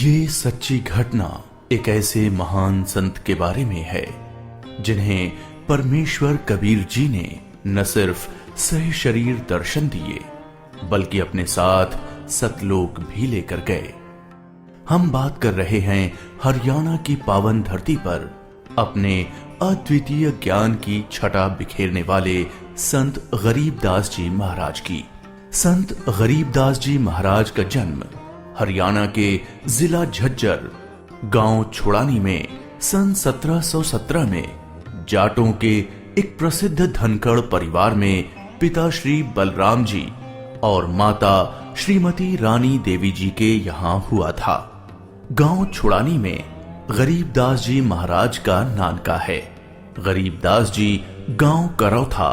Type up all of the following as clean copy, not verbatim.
ये सच्ची घटना एक ऐसे महान संत के बारे में है जिन्हें परमेश्वर कबीर जी ने न सिर्फ सह शरीर दर्शन दिए बल्कि अपने साथ सतलोक भी लेकर गए। हम बात कर रहे हैं हरियाणा की पावन धरती पर अपने अद्वितीय ज्ञान की छटा बिखेरने वाले संत गरीबदास जी महाराज की। संत गरीबदास जी महाराज का जन्म हरियाणा के जिला झज्जर गांव छुड़ानी में सन 1717 में जाटों के एक प्रसिद्ध धनखड़ परिवार में पिता श्री बलराम जी और माता श्रीमती रानी देवी जी के यहाँ हुआ था। गांव छुड़ानी में गरीबदास जी महाराज का नानका है। गरीबदास जी गांव करौथा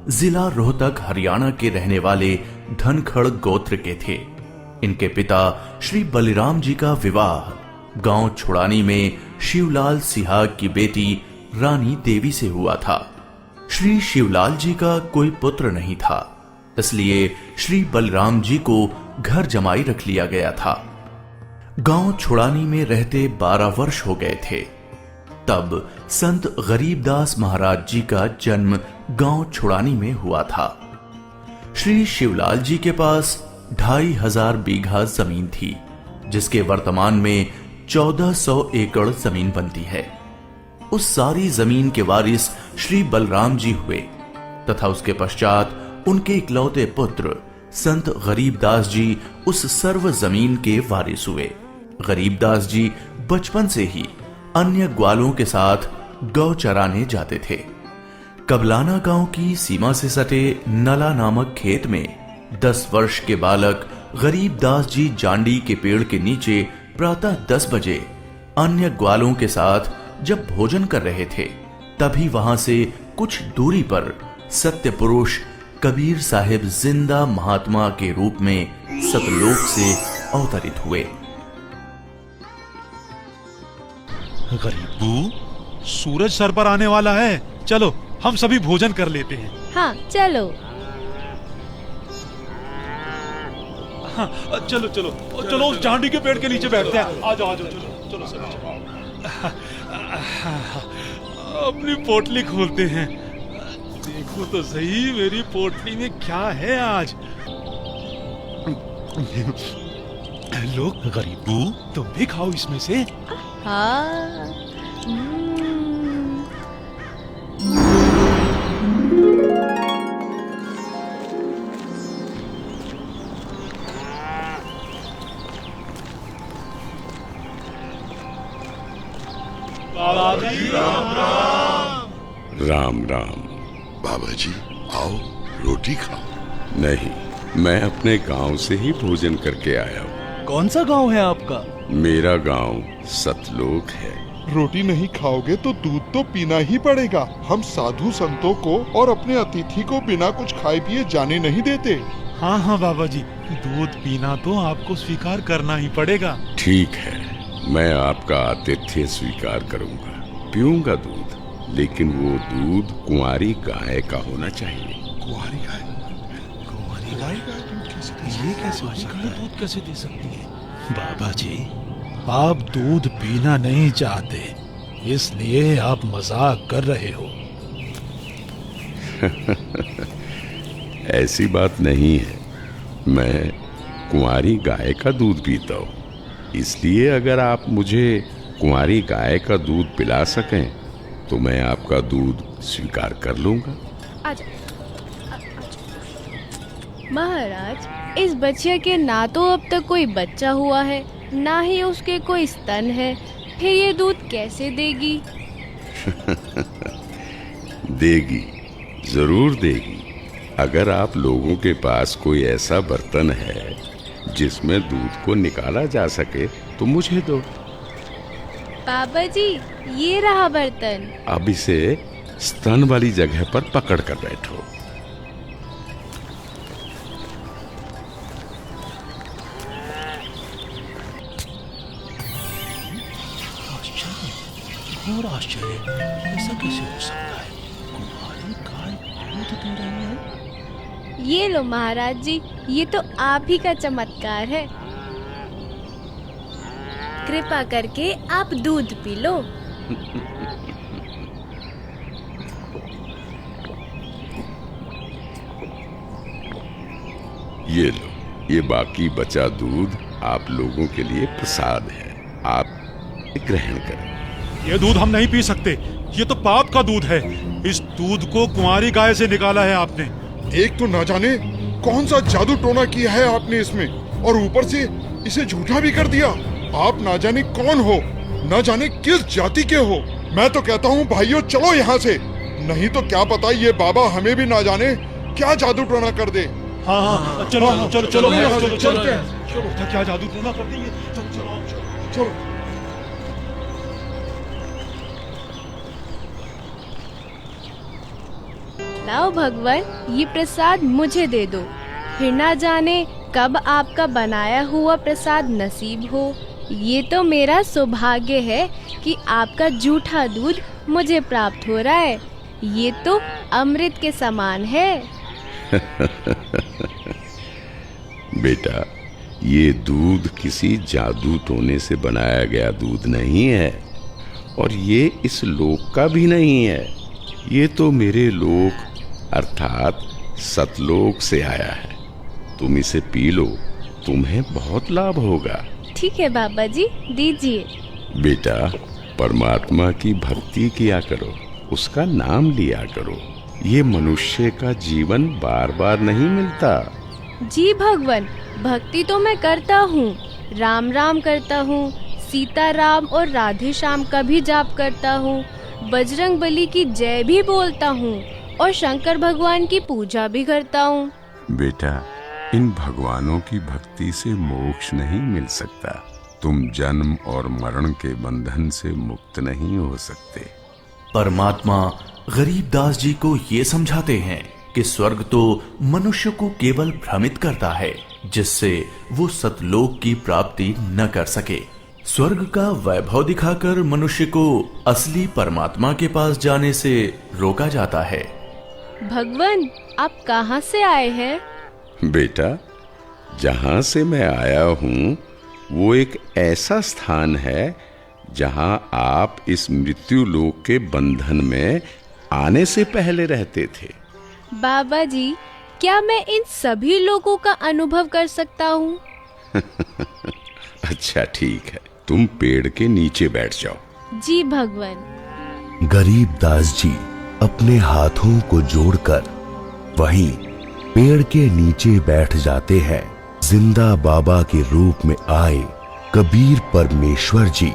जिला रोहतक हरियाणा के रहने वाले धनखड़ गोत्र के थे। इनके पिता श्री बलिराम जी का विवाह गांव छुड़ानी में शिवलाल सिहाग की बेटी रानी देवी से हुआ था। श्री शिवलाल जी का कोई पुत्र नहीं था, इसलिए श्री बलराम जी को घर जमाई रख लिया गया था। गांव छुड़ानी में रहते 12 वर्ष हो गए थे तब संत गरीबदास महाराज जी का जन्म गांव छुड़ानी में हुआ था। श्री शिवलाल जी के पास 2500 बीघा जमीन थी, जिसके वर्तमान में 1400 एकड़ जमीन बनती है। उस सारी जमीन के वारिस श्री बलराम जी हुए तथा उसके पश्चात उनके इकलौते पुत्र संत गरीबदास जी उस सर्व जमीन के वारिस हुए। गरीबदास जी बचपन से ही अन्य ग्वालों के साथ गौ चराने जाते थे। कबलाना गांव की सीमा से सटे नला नामक खेत में 10 वर्ष के बालक गरीबदास जी जांडी के पेड़ के नीचे प्रातः 10 बजे अन्य ग्वालों के साथ जब भोजन कर रहे थे, तभी वहां से कुछ दूरी पर सत्य पुरुष कबीर साहिब जिंदा महात्मा के रूप में सतलोक से अवतरित हुए। गरीबू, सूरज सर पर आने वाला है, चलो हम सभी भोजन कर लेते हैं। हाँ चलो। हाँ, चलो चलो चलो उस जांडी के पेड़ के नीचे बैठते हैं। आ जाओ चलो चलो सर चलो। अपनी पोटली खोलते हैं। देखो तो सही मेरी पोटली में क्या है आज। लो गरीबू, तुम भी खाओ इसमें से। हाँ। राम राम। बाबा जी आओ, रोटी खाओ। नहीं, मैं अपने गांव से ही भोजन करके आया हूँ। कौन सा गांव है आपका? मेरा गांव सतलोक है। रोटी नहीं खाओगे तो दूध तो पीना ही पड़ेगा। हम साधु संतों को और अपने अतिथि को बिना कुछ खाए पिए जाने नहीं देते। हाँ हाँ बाबा जी, दूध पीना तो आपको स्वीकार करना ही पड़ेगा। ठीक है, मैं आपका आतिथ्य स्वीकार करूंगा, पीऊंगा दूध, लेकिन वो दूध कुंवारी गाय का होना चाहिए। कुंवारी गाय? कुंवारी गाय? ये कैसे हो सकता है? दूध कैसे दे सकती है? बाबा जी, आप दूध पीना नहीं चाहते, इसलिए आप मजाक कर रहे हो। ऐसी बात नहीं है, मैं कुंवारी गाय का दूध पीता हूँ, इसलिए अगर आप मुझे कुंवारी गाय का दूध पिला सकें तो मैं आपका दूध स्वीकार कर लूंगा। आजा। महाराज, इस बच्चे के ना तो अब तक कोई बच्चा हुआ है, ना ही उसके कोई स्तन है, फिर ये दूध कैसे देगी? देगी, जरूर देगी। अगर आप लोगों के पास कोई ऐसा बर्तन है जिसमें दूध को निकाला जा सके तो मुझे दो। बाबा जी, ये रहा बर्तन। अब इसे स्तन वाली जगह पर पकड़ कर बैठो। आश्चर्य, घोर आश्चर्य, ऐसा कैसे हो सकता है? कुंवारी गाय दूध दे रही है। ये लो महाराज जी, ये तो आप ही का चमत्कार है। कृपा करके आप दूध पी लो। ये लो, ये बाकी बचा दूध आप लोगों के लिए प्रसाद है, आप ग्रहण करें। ये दूध हम नहीं पी सकते, ये तो पाप का दूध है। इस दूध को कुंवारी गाय से निकाला है आपने। एक तो ना जाने कौन सा जादू टोना किया है आपने इसमें, और ऊपर से इसे झूठा भी कर दिया। आप ना जाने कौन हो, ना जाने किस जाति के हो। मैं तो कहता हूँ भाइयों चलो यहाँ से, नहीं तो क्या पता ये बाबा हमें भी ना जाने क्या जादू टोना कर दे। हाँ हाँ, चलो चलो चलो यहाँ से चलो चलते हैं। चलो, क्या जादू टोना कर देंगे। चलो चलो चलो लाओ भगवान, ये प्रसाद मुझे दे दो, फिर ना जाने कब आपका बनाया हुआ प्रसाद नसीब हो। ये तो मेरा सौभाग्य है कि आपका जूठा दूध मुझे प्राप्त हो रहा है। ये तो अमृत के समान है। बेटा, ये दूध किसी जादू टोने से बनाया गया दूध नहीं है, और ये इस लोक का भी नहीं है। ये तो मेरे लोक अर्थात सतलोक से आया है। तुम इसे पी लो, तुम्हें बहुत लाभ होगा। ठीक है बाबा जी, दीजिए। बेटा, परमात्मा की भक्ति किया करो, उसका नाम लिया करो। ये मनुष्य का जीवन बार बार नहीं मिलता। जी भगवान, भक्ति तो मैं करता हूँ, राम राम करता हूँ, सीता राम और राधे श्याम का भी जाप करता हूँ, बजरंग बली की जय भी बोलता हूँ और शंकर भगवान की पूजा भी करता हूँ। बेटा, इन भगवानों की भक्ति से मोक्ष नहीं मिल सकता। तुम जन्म और मरण के बंधन से मुक्त नहीं हो सकते। परमात्मा गरीबदास जी को ये समझाते हैं कि स्वर्ग तो मनुष्य को केवल भ्रमित करता है, जिससे वो सतलोक की प्राप्ति न कर सके। स्वर्ग का वैभव दिखाकर मनुष्य को असली परमात्मा के पास जाने से रोका जाता है। भगवान, आप कहाँ से आए हैं? बेटा, जहाँ से मैं आया हूँ वो एक ऐसा स्थान है जहाँ आप इस मृत्यु लोक के बंधन में आने से पहले रहते थे। बाबा जी, क्या मैं इन सभी लोगों का अनुभव कर सकता हूँ? अच्छा ठीक है, तुम पेड़ के नीचे बैठ जाओ। जी भगवान। गरीबदास जी अपने हाथों को जोड़कर वहीं पेड़ के नीचे बैठ जाते हैं। जिंदा बाबा के रूप में आए कबीर परमेश्वर जी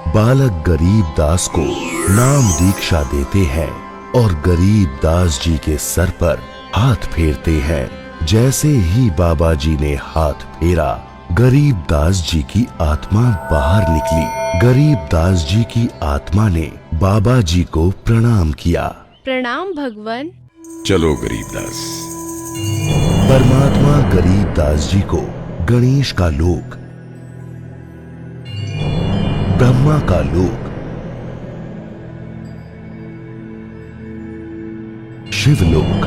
बालक गरीबदास को नाम दीक्षा देते हैं और गरीबदास जी के सर पर हाथ फेरते हैं। जैसे ही बाबा जी ने हाथ फेरा, गरीबदास जी की आत्मा बाहर निकली। गरीबदास जी की आत्मा ने बाबा जी को प्रणाम किया। प्रणाम भगवान। चलो गरीबदास। परमात्मा गरीबदास जी को गणेश का लोक, ब्रह्मा का लोक, शिवलोक,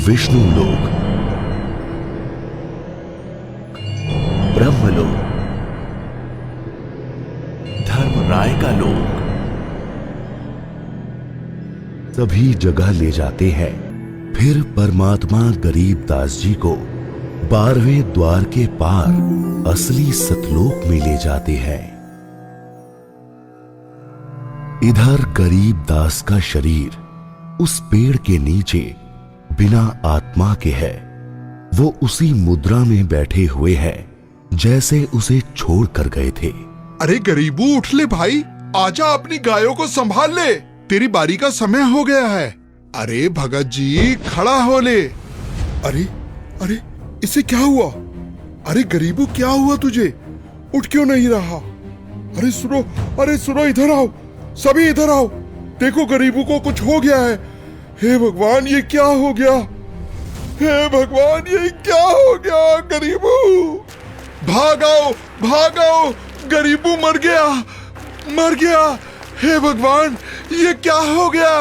विष्णु लोक, ब्रह्मलोक, धर्मराय का लोक, सभी जगह ले जाते हैं। फिर परमात्मा गरीबदास जी को 12वें द्वार के पार असली सतलोक में ले जाते हैं। इधर गरीबदास का शरीर उस पेड़ के नीचे बिना आत्मा के है। वो उसी मुद्रा में बैठे हुए हैं जैसे उसे छोड़ कर गए थे। अरे गरीबू, उठ ले भाई, आजा, अपनी गायों को संभाल ले, तेरी बारी का समय हो गया है। अरे भगत जी, खड़ा हो ले। अरे अरे, इसे क्या हुआ? अरे गरीबू, क्या हुआ तुझे? उठ क्यों नहीं रहा? अरे सुनो, अरे सुनो, इधर आओ, सभी इधर आओ। देखो गरीबू को कुछ हो गया है। हे भगवान, ये क्या हो गया? हे भगवान, ये क्या हो गया? गरीबू, भागाओ भागाओ, गरीबू मर गया, मर गया। हे भगवान, ये क्या हो गया?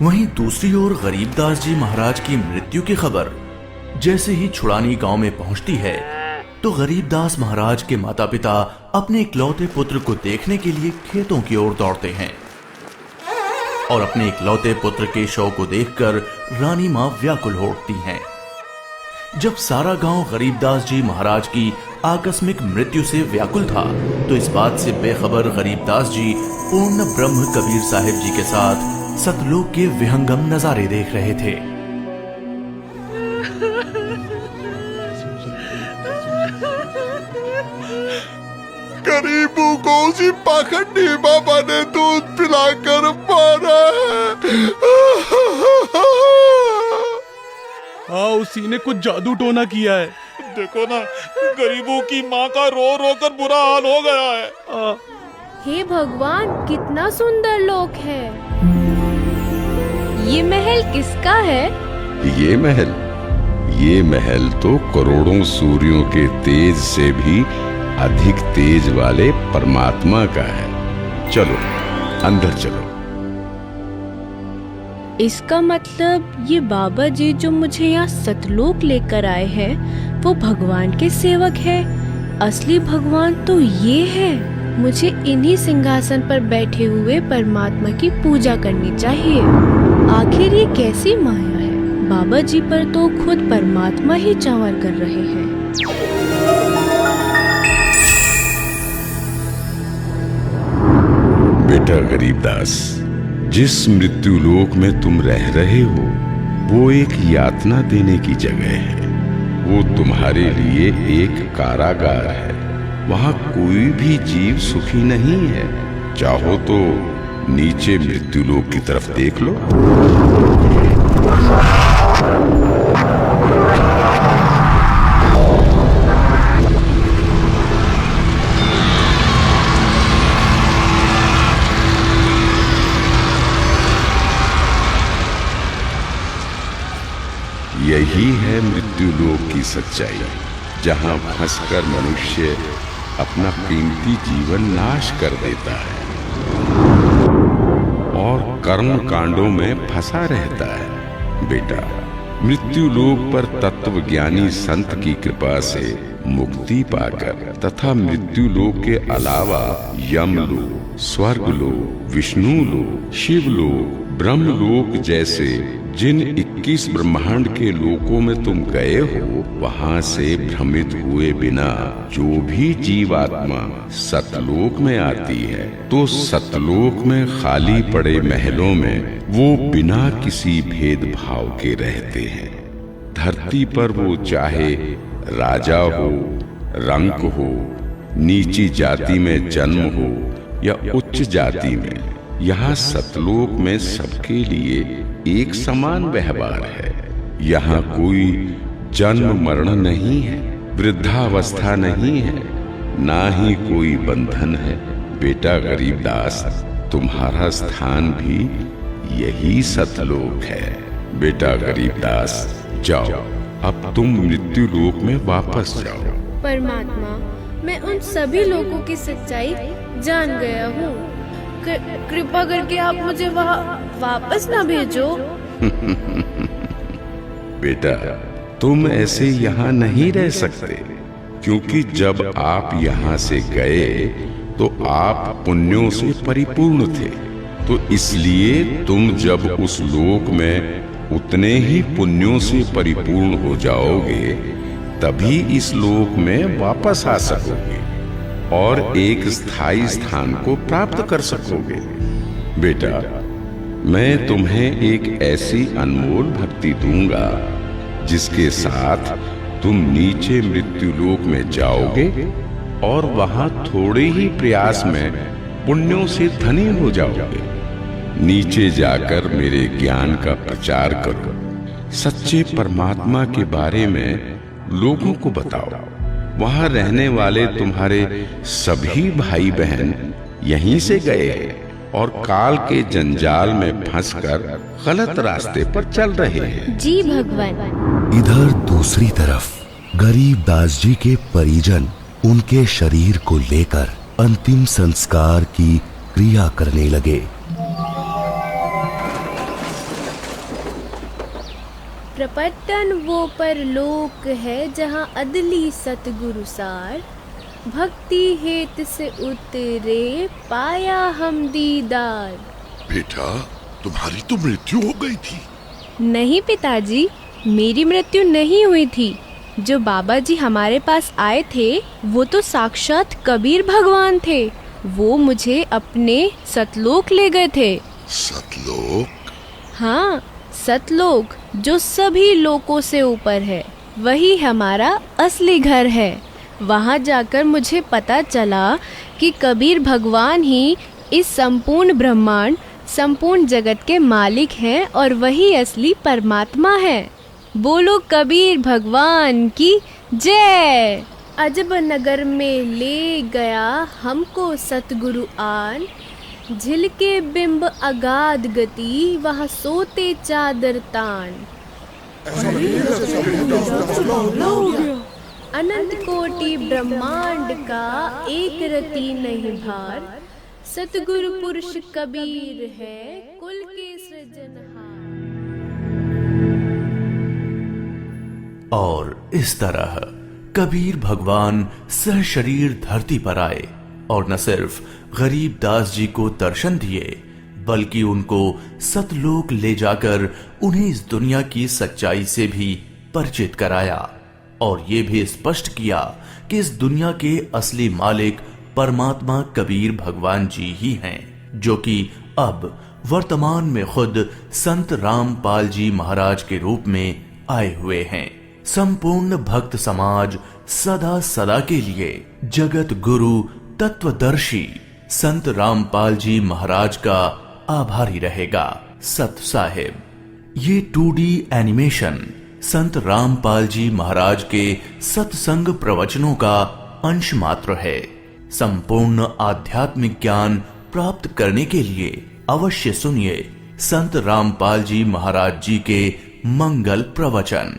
वहीं दूसरी ओर गरीबदास जी महाराज की मृत्यु की खबर जैसे ही छुड़ानी गांव में पहुंचती है, तो गरीबदास महाराज के माता पिता अपने इकलौते पुत्र को देखने के लिए खेतों की ओर दौड़ते हैं और अपने इकलौते पुत्र के शव को देखकर रानी मां व्याकुल हो उठती हैं। जब सारा गांव गरीबदास जी महाराज की आकस्मिक मृत्यु से व्याकुल था, तो इस बात से बेखबर गरीबदास जी पूर्ण ब्रह्म कबीर साहिब जी के साथ सतलोक के विहंगम नजारे देख रहे थे। गरीबों को उसी पाखंडी बाबा ने दूध पिलाकर मारा है। हाँ, उसी ने कुछ जादू टोना किया है। देखो ना, गरीबों की माँ का रो रो कर बुरा हाल हो गया है। हे भगवान, कितना सुंदर लोक है। ये महल किसका है? ये महल तो करोड़ों सूर्यों के तेज से भी अधिक तेज वाले परमात्मा का है। चलो अंदर चलो। इसका मतलब ये बाबा जी जो मुझे यहाँ सतलोक लेकर आए हैं वो भगवान के सेवक है। असली भगवान तो ये है। मुझे इन्हीं सिंहासन पर बैठे हुए परमात्मा की पूजा करनी चाहिए। आखिर ये कैसी माया है? बाबा जी पर तो खुद परमात्मा ही चावर कर रहे हैं। बेटा गरीबदास, जिस मृत्यु लोक में तुम रह रहे हो वो एक यातना देने की जगह है। वो तुम्हारे लिए एक कारागार है। वहां कोई भी जीव सुखी नहीं है। चाहो तो नीचे मृत्यु लोक की तरफ देख लो। यही है मृत्यु लोक की सच्चाई, जहां फंसकर मनुष्य अपना कीमती जीवन नाश कर देता है और कर्म कांडों में फंसा रहता है। बेटा, मृत्यु लोक पर तत्वज्ञानी संत की कृपा से मुक्ति पाकर तथा मृत्यु लोक के अलावा यमलोक, स्वर्गलोक, विष्णु लोक, शिवलोक, ब्रह्मलोक जैसे जिन 21 ब्रह्मांड के लोकों में तुम गए हो, वहां से भ्रमित हुए बिना जो भी जीवात्मा सतलोक में आती है, तो सतलोक में खाली पड़े महलों में वो बिना किसी भेदभाव के रहते हैं। धरती पर वो चाहे राजा हो, रंक हो, नीची जाति में जन्म हो या उच्च जाति में, यहाँ सतलोक में सबके लिए एक समान व्यवहार है। यहाँ कोई जन्म मरण नहीं है, वृद्धावस्था नहीं है, ना ही कोई बंधन है। बेटा गरीबदास, तुम्हारा स्थान भी यही सतलोक है। बेटा गरीबदास, जाओ, अब तुम मृत्यु लोक में वापस जाओ। परमात्मा, मैं उन सभी लोगों की सच्चाई जान गया हूँ। कृपा करके आप मुझे वहाँ वापस ना भेजो। बेटा, तुम ऐसे यहाँ नहीं रह सकते, क्योंकि जब आप यहाँ से गए तो आप पुण्यों से परिपूर्ण थे। तो इसलिए तुम जब उस लोक में उतने ही पुण्यों से परिपूर्ण हो जाओगे, तभी इस लोक में वापस आ सकोगे और एक स्थायी स्थान को प्राप्त कर सकोगे। बेटा, मैं तुम्हें एक ऐसी अनमोल भक्ति दूंगा जिसके साथ तुम नीचे मृत्यु लोक में जाओगे और वहां थोड़े ही प्रयास में पुण्यों से धनी हो जाओगे। नीचे जाकर मेरे ज्ञान का प्रचार करो, सच्चे परमात्मा के बारे में लोगों को बताओ। वहां रहने वाले तुम्हारे सभी भाई बहन यहीं से गए हैं और काल के जंजाल में फंसकर गलत रास्ते पर चल रहे हैं। जी भगवान। इधर दूसरी तरफ गरीबदास जी के परिजन उनके शरीर को लेकर अंतिम संस्कार की क्रिया करने लगे। प्रपटन वो परलोक है जहाँ अदली सतगुरु सार, भक्ति हेत से उतरे पाया हम दीदार। बेटा, तुम्हारी तो मृत्यु हो गई थी। नहीं पिताजी, मेरी मृत्यु नहीं हुई थी। जो बाबा जी हमारे पास आए थे वो तो साक्षात कबीर भगवान थे। वो मुझे अपने सतलोक ले गए थे। सतलोक? हाँ, सतलोक जो सभी लोकों से ऊपर है, वही हमारा असली घर है। वहाँ जाकर मुझे पता चला कि कबीर भगवान ही इस संपूर्ण ब्रह्मांड, संपूर्ण जगत के मालिक हैं और वही असली परमात्मा है। बोलो कबीर भगवान की जय। अजब नगर में ले गया हमको सतगुरु आन, झिलके बिंब अगाध गति वहाँ सोते चादर तान। अनंत कोटि ब्रह्मांड का एक रति नहीं भार, सतगुरु पुरुष कबीर है कुल के सृजनहार। और इस तरह कबीर भगवान सहशरीर धरती पर आए और न सिर्फ गरीब दास जी को दर्शन दिए, बल्कि उनको सतलोक ले जाकर उन्हें इस दुनिया की सच्चाई से भी परिचित कराया और ये भी स्पष्ट किया कि इस दुनिया के असली मालिक परमात्मा कबीर भगवान जी ही हैं, जो कि अब वर्तमान में खुद संत रामपाल जी महाराज के रूप में आए हुए हैं। संपूर्ण भक्त समाज सदा सदा के लिए जगत गुरु तत्वदर्शी संत रामपाल जी महाराज का आभारी रहेगा। सत साहिब। ये 2D एनिमेशन संत रामपाल जी महाराज के सत्संग प्रवचनों का अंश मात्र है। संपूर्ण आध्यात्मिक ज्ञान प्राप्त करने के लिए अवश्य सुनिए संत रामपाल जी महाराज जी के मंगल प्रवचन।